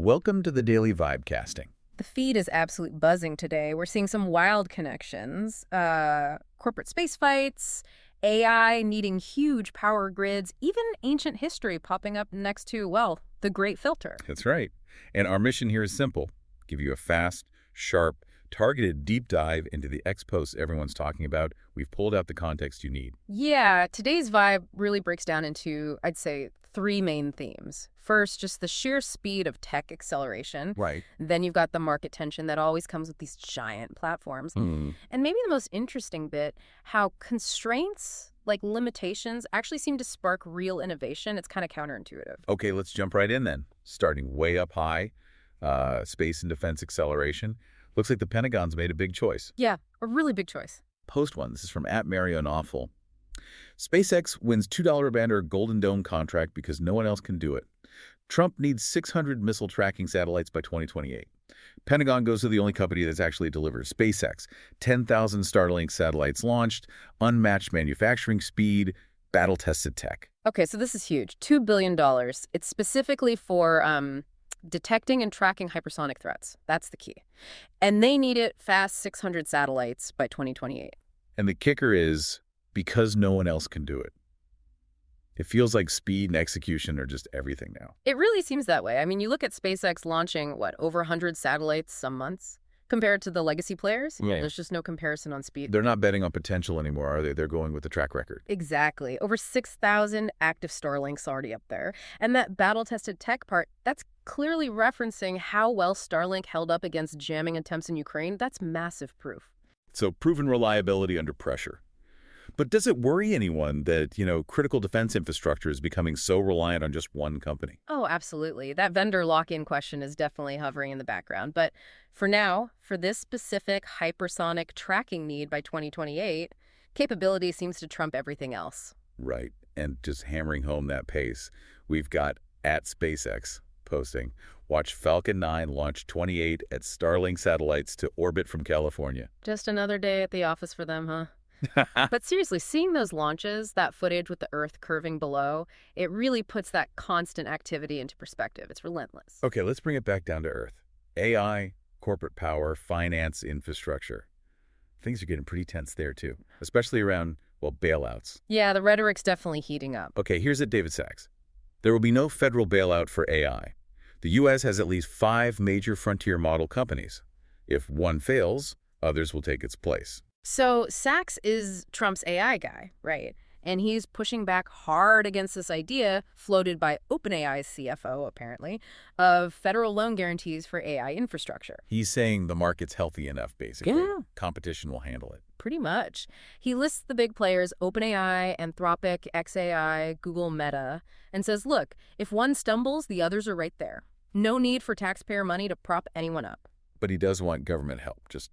Welcome to the Daily Vibecasting. The feed is absolutely buzzing today. We're seeing some wild connections. Corporate space fights, AI needing huge power grids, even ancient history popping up next to, well, the Great Filter. That's right. And our mission here is simple. Give you a fast, sharp, targeted deep dive into the X posts everyone's talking about. We've pulled out the context you need. Yeah, today's vibe really breaks down into, I'd say, three main themes. First, just the sheer speed of tech acceleration. Right. Then you've got the market tension that always comes with these giant platforms. And maybe the most interesting bit, how constraints, like limitations, actually seem to spark real innovation. It's kind of counterintuitive. Okay, let's jump right in then. Starting way up high, space and defense acceleration. Looks like the Pentagon's made a big choice. Yeah, a really big choice. Post one. This is from @MarioNawful. SpaceX wins $2 banner Golden Dome contract because no one else can do it. Trump needs 600 missile tracking satellites by 2028. Pentagon goes to the only company that's actually delivered. SpaceX, 10,000 Starlink satellites launched, unmatched manufacturing speed, battle-tested tech. Okay, so this is huge. $2 billion. It's specifically for detecting and tracking hypersonic threats. That's the key. And they need it fast 600 satellites by 2028. And the kicker is because no one else can do it. It feels like speed and execution are just everything now. It really seems that way. I mean, you look at SpaceX launching, over 100 satellites some months compared to the legacy players. Yeah. There's just no comparison on speed. They're not betting on potential anymore, are they? They're going with the track record. Exactly. Over 6,000 active Starlinks already up there. And that battle-tested tech part, that's clearly referencing how well Starlink held up against jamming attempts in Ukraine. That's massive proof. So proven reliability under pressure. But does it worry anyone that, critical defense infrastructure is becoming so reliant on just one company? Oh, absolutely. That vendor lock-in question is definitely hovering in the background. But for now, for this specific hypersonic tracking need by 2028, capability seems to trump everything else. Right. And just hammering home that pace, we've got @SpaceX posting, watch Falcon 9 launch 28 at Starlink satellites to orbit from California. Just another day at the office for them, huh? But seriously, seeing those launches, that footage with the Earth curving below, it really puts that constant activity into perspective. It's relentless. Okay, let's bring it back down to Earth. AI, corporate power, finance, infrastructure. Things are getting pretty tense there, too, especially around, bailouts. Yeah, the rhetoric's definitely heating up. Okay, here's at David Sachs. There will be no federal bailout for AI. The U.S. has at least 5 major frontier model companies. If one fails, others will take its place. So Sachs is Trump's AI guy, right? And he's pushing back hard against this idea, floated by OpenAI's CFO, apparently, of federal loan guarantees for AI infrastructure. He's saying the market's healthy enough, basically. Yeah. Competition will handle it. Pretty much. He lists the big players, OpenAI, Anthropic, xAI, Google, Meta, and says, look, if one stumbles, the others are right there. No need for taxpayer money to prop anyone up. But he does want government help, just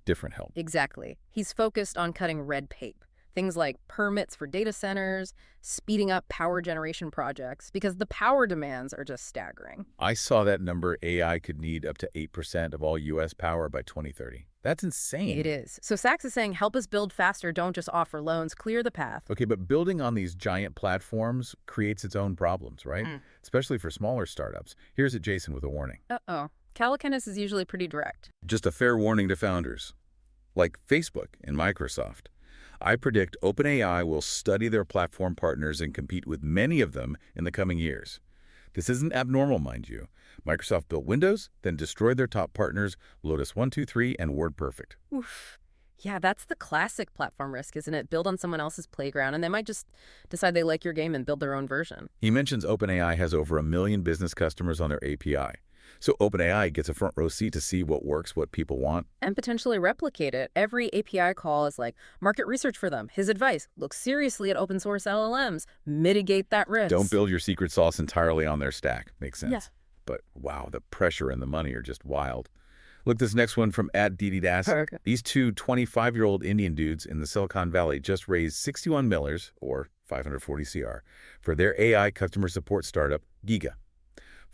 different help. Exactly. He's focused on cutting red tape. Things like permits for data centers, speeding up power generation projects, because the power demands are just staggering. I saw that number AI could need up to 8% of all U.S. power by 2030. That's insane. It is. So Sachs is saying, help us build faster, don't just offer loans, clear the path. Okay, but building on these giant platforms creates its own problems, right? Especially for smaller startups. Here's Jason with a warning. Uh-oh. Calacanis is usually pretty direct. Just a fair warning to founders, like Facebook and Microsoft. I predict OpenAI will study their platform partners and compete with many of them in the coming years. This isn't abnormal, mind you. Microsoft built Windows, then destroyed their top partners, Lotus 123 and WordPerfect. Oof. Yeah, that's the classic platform risk, isn't it? Build on someone else's playground, and they might just decide they like your game and build their own version. He mentions OpenAI has over 1 million business customers on their API. So OpenAI gets a front row seat to see what works, what people want. And potentially replicate it. Every API call is like market research for them. His advice, look seriously at open source LLMs. Mitigate that risk. Don't build your secret sauce entirely on their stack. Makes sense. Yeah. But wow, the pressure and the money are just wild. Look, this next one from @DDDas. Okay. These two 25-year-old Indian dudes in the Silicon Valley just raised 61 millers, or 540 CR, for their AI customer support startup, Giga.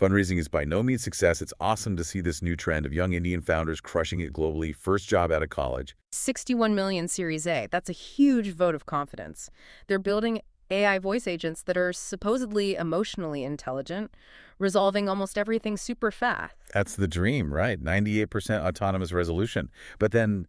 Fundraising is by no means success. It's awesome to see this new trend of young Indian founders crushing it globally, first job out of college. 61 million Series A. That's a huge vote of confidence. They're building AI voice agents that are supposedly emotionally intelligent, resolving almost everything super fast. That's the dream, right? 98% autonomous resolution. But then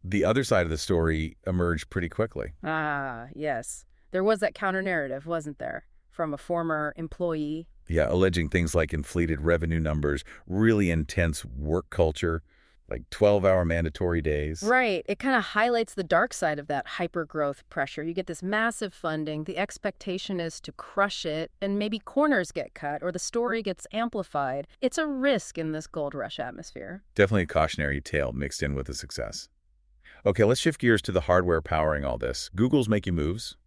the other side of the story emerged pretty quickly. Ah, yes. There was that counter-narrative, wasn't there? From a former employee. Yeah, alleging things like inflated revenue numbers, really intense work culture, like 12-hour mandatory days. Right. It kind of highlights the dark side of that hyper-growth pressure. You get this massive funding, the expectation is to crush it, and maybe corners get cut or the story gets amplified. It's a risk in this gold rush atmosphere. Definitely a cautionary tale mixed in with the success. Okay, let's shift gears to the hardware powering all this. Google's making moves.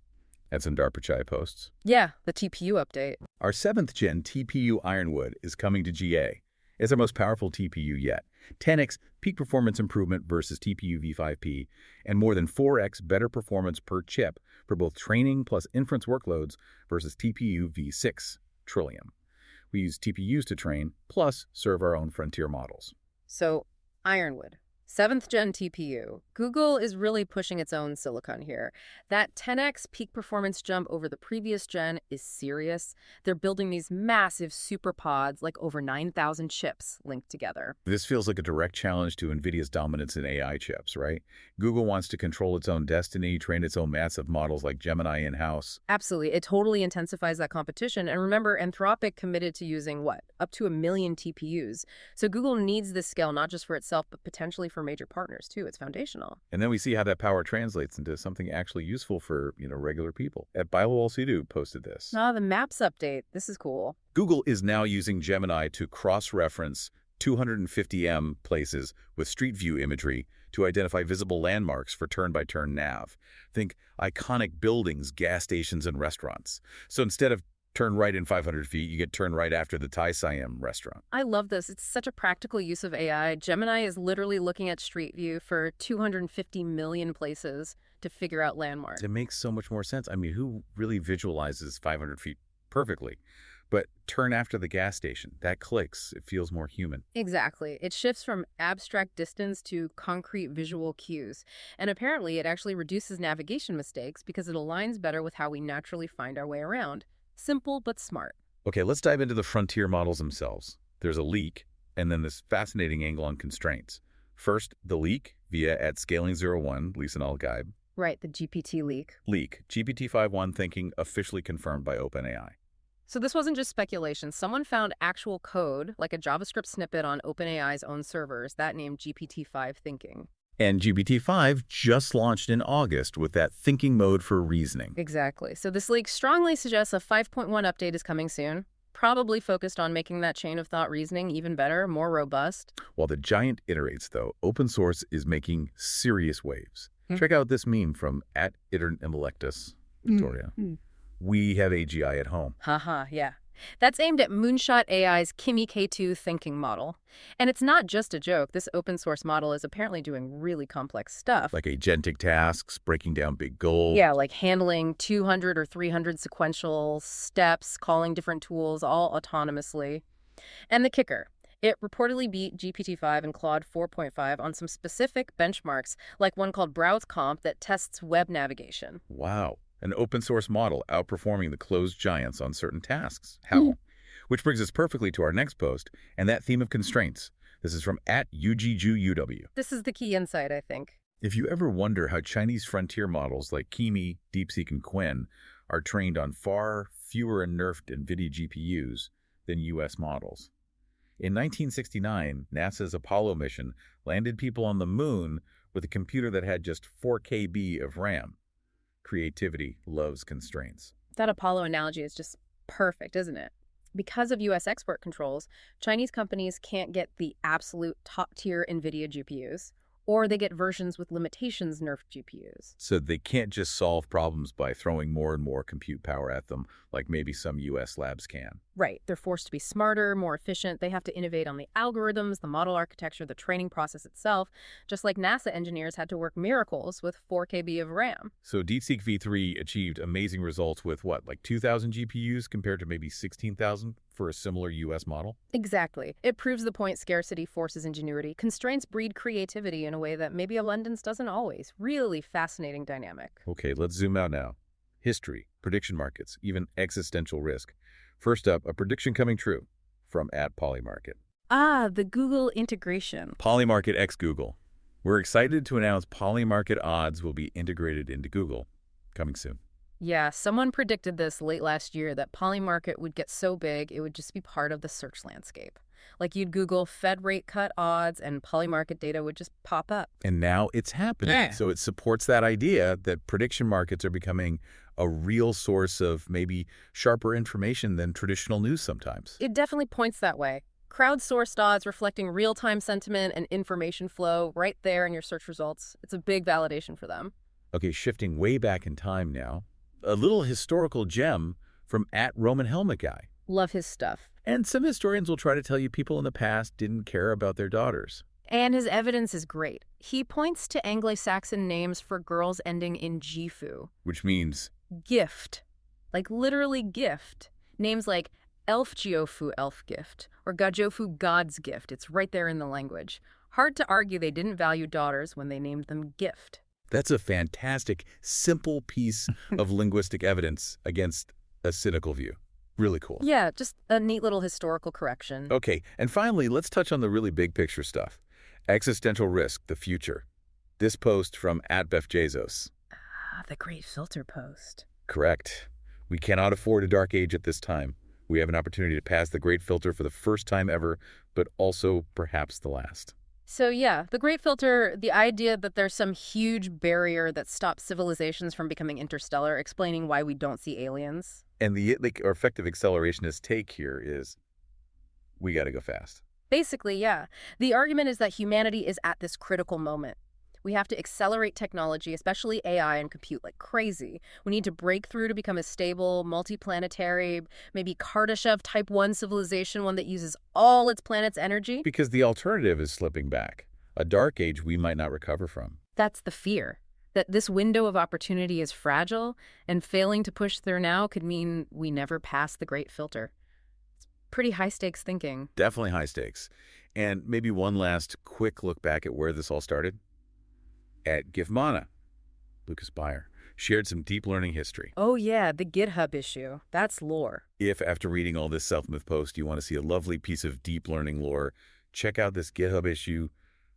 That's in DARPA Chai posts. Yeah, the TPU update. Our 7th-gen TPU Ironwood is coming to GA. It's our most powerful TPU yet. 10x peak performance improvement versus TPU v5p, and more than 4x better performance per chip for both training plus inference workloads versus TPU v6 Trillium. We use TPUs to train, plus serve our own frontier models. So, Ironwood. 7th gen TPU. Google is really pushing its own silicon here. That 10x peak performance jump over the previous gen is serious. They're building these massive super pods, like over 9,000 chips linked together. This feels like a direct challenge to NVIDIA's dominance in AI chips, right? Google wants to control its own destiny, train its own massive models like Gemini in-house. Absolutely. It totally intensifies that competition. And remember, Anthropic committed to using, what, up to 1 million TPUs. So Google needs this scale not just for itself, but potentially for major partners, too. It's foundational. And then we see how that power translates into something actually useful for, regular people. At Biowall posted this. Ah, the Maps update. This is cool. Google is now using Gemini to cross-reference 250M places with Street View imagery to identify visible landmarks for turn-by-turn nav. Think iconic buildings, gas stations, and restaurants. So instead of turn right in 500 feet, you get turn right after the Thai Siam restaurant. I love this. It's such a practical use of AI. Gemini is literally looking at Street View for 250 million places to figure out landmarks. It makes so much more sense. I mean, who really visualizes 500 feet perfectly? But turn after the gas station. That clicks. It feels more human. Exactly. It shifts from abstract distance to concrete visual cues. And apparently, it actually reduces navigation mistakes because it aligns better with how we naturally find our way around. Simple but smart. Okay, let's dive into the frontier models themselves. There's a leak, and then this fascinating angle on constraints. First, the leak via at scaling01, Lisa Nalgaib. Right, the GPT leak. Leak, GPT-5.1 Thinking officially confirmed by OpenAI. So this wasn't just speculation. Someone found actual code, like a JavaScript snippet on OpenAI's own servers, that named GPT-5 Thinking. And GPT-5 just launched in August with that thinking mode for reasoning. Exactly. So this leak strongly suggests a 5.1 update is coming soon, probably focused on making that chain of thought reasoning even better, more robust. While the giant iterates, though, open source is making serious waves. Check out this meme from @iterantellectus, Victoria. We have AGI at home. Haha, yeah. That's aimed at Moonshot AI's Kimi K2 thinking model. And it's not just a joke. This open source model is apparently doing really complex stuff. Like agentic tasks, breaking down big goals. Yeah, like handling 200 or 300 sequential steps, calling different tools, all autonomously. And the kicker. It reportedly beat GPT-5 and Claude 4.5 on some specific benchmarks, like one called BrowseComp that tests web navigation. Wow. An open source model outperforming the closed giants on certain tasks. How? Which brings us perfectly to our next post, and that theme of constraints. This is from @UGJUW. This is the key insight, I think. If you ever wonder how Chinese frontier models like Kimi, DeepSeek, and Qwen are trained on far fewer and nerfed NVIDIA GPUs than U.S. models. In 1969, NASA's Apollo mission landed people on the moon with a computer that had just 4 KB of RAM. Creativity loves constraints. That Apollo analogy is just perfect, isn't it? Because of U.S. export controls, Chinese companies can't get the absolute top-tier NVIDIA GPUs, or they get versions with limitations nerfed GPUs. So they can't just solve problems by throwing more and more compute power at them, like maybe some U.S. labs can. Right. They're forced to be smarter, more efficient. They have to innovate on the algorithms, the model architecture, the training process itself, just like NASA engineers had to work miracles with 4 KB of RAM. So DeepSeek V3 achieved amazing results with what, like 2,000 GPUs compared to maybe 16,000 for a similar U.S. model? Exactly. It proves the point scarcity forces ingenuity. Constraints breed creativity in a way that maybe abundance doesn't always. Really fascinating dynamic. Okay, let's zoom out now. history, prediction markets, even existential risk. First up, a prediction coming true from @Polymarket. Ah, the Google integration. Polymarket x Google. We're excited to announce Polymarket odds will be integrated into Google. Coming soon. Yeah, someone predicted this late last year that Polymarket would get so big it would just be part of the search landscape. Like you'd Google Fed rate cut odds and Polymarket data would just pop up. And now it's happening. Yeah. So it supports that idea that prediction markets are becoming a real source of maybe sharper information than traditional news sometimes. It definitely points that way. Crowdsourced odds reflecting real-time sentiment and information flow right there in your search results. It's a big validation for them. Okay, shifting way back in time now, a little historical gem from @Roman Helmet Guy. Love his stuff. And some historians will try to tell you people in the past didn't care about their daughters. And his evidence is great. He points to Anglo-Saxon names for girls ending in Gifu. Which means Gift. Like literally gift. Names like Elfgeofu, elf gift, or Gajofu, God's gift. It's right there in the language. Hard to argue they didn't value daughters when they named them gift. that's a fantastic, simple piece of linguistic evidence against a cynical view. Really cool. Yeah, just a neat little historical correction. Okay, and finally, let's touch on the really big picture stuff. Existential risk, the future. This post from @BefJezos. Ah, the great filter post. Correct. We cannot afford a dark age at this time. We have an opportunity to pass the great filter for the first time ever, but also perhaps the last. So yeah, the great filter, the idea that there's some huge barrier that stops civilizations from becoming interstellar, explaining why we don't see aliens. And the effective accelerationist take here is we got to go fast. Basically, yeah. The argument is that humanity is at this critical moment. We have to accelerate technology, especially AI and compute, like crazy. We need to break through to become a stable, multiplanetary, maybe Kardashev type 1 civilization, one that uses all its planet's energy. Because the alternative is slipping back, a dark age we might not recover from. That's the fear, that this window of opportunity is fragile, and failing to push through now could mean we never pass the great filter. It's pretty high-stakes thinking. Definitely high stakes. And maybe one last quick look back at where this all started. @Gifmana, Lucas Bayer, shared some deep learning history. Oh yeah, the GitHub issue. That's lore. If after reading all this self-myth post you want to see a lovely piece of deep learning lore, check out this GitHub issue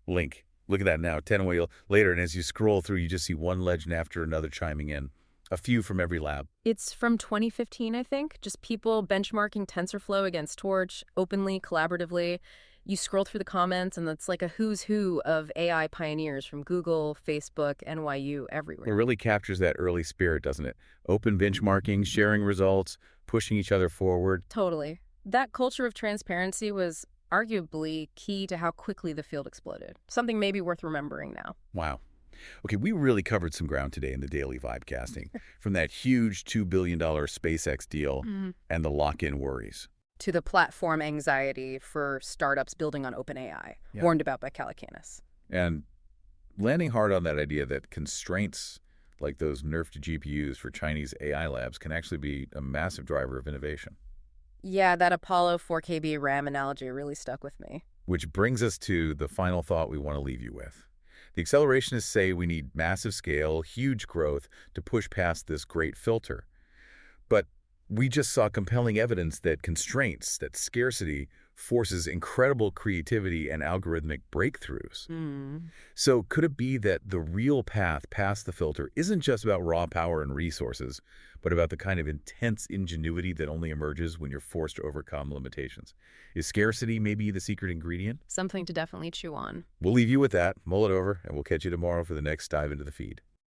link. Look at that now, 10 later, and as you scroll through, you just see one legend after another chiming in, a few from every lab. It's from 2015, I think. Just people benchmarking TensorFlow against Torch, openly, collaboratively. You scroll through the comments, and it's like a who's who of AI pioneers from Google, Facebook, NYU, It everywhere. really captures that early spirit, doesn't it? Open benchmarking, sharing results, pushing each other forward. Totally. That culture of transparency was arguably key to how quickly the field exploded. Something maybe worth remembering now. Wow. Okay, we really covered some ground today in the daily Vibecasting, from that huge $2 billion SpaceX deal and the lock-in worries. To the platform anxiety for startups building on OpenAI, warned about by Calacanis. And landing hard on that idea that constraints like those nerfed GPUs for Chinese AI labs can actually be a massive driver of innovation. Yeah, that Apollo 4KB RAM analogy really stuck with me. Which brings us to the final thought we want to leave you with. The accelerationists say we need massive scale, huge growth to push past this great filter. But we just saw compelling evidence that constraints, that scarcity, forces incredible creativity and algorithmic breakthroughs. So could it be that the real path past the filter isn't just about raw power and resources, but about the kind of intense ingenuity that only emerges when you're forced to overcome limitations? Is scarcity maybe the secret ingredient? Something to definitely chew on. We'll leave you with that, mull it over, and we'll catch you tomorrow for the next dive into the feed.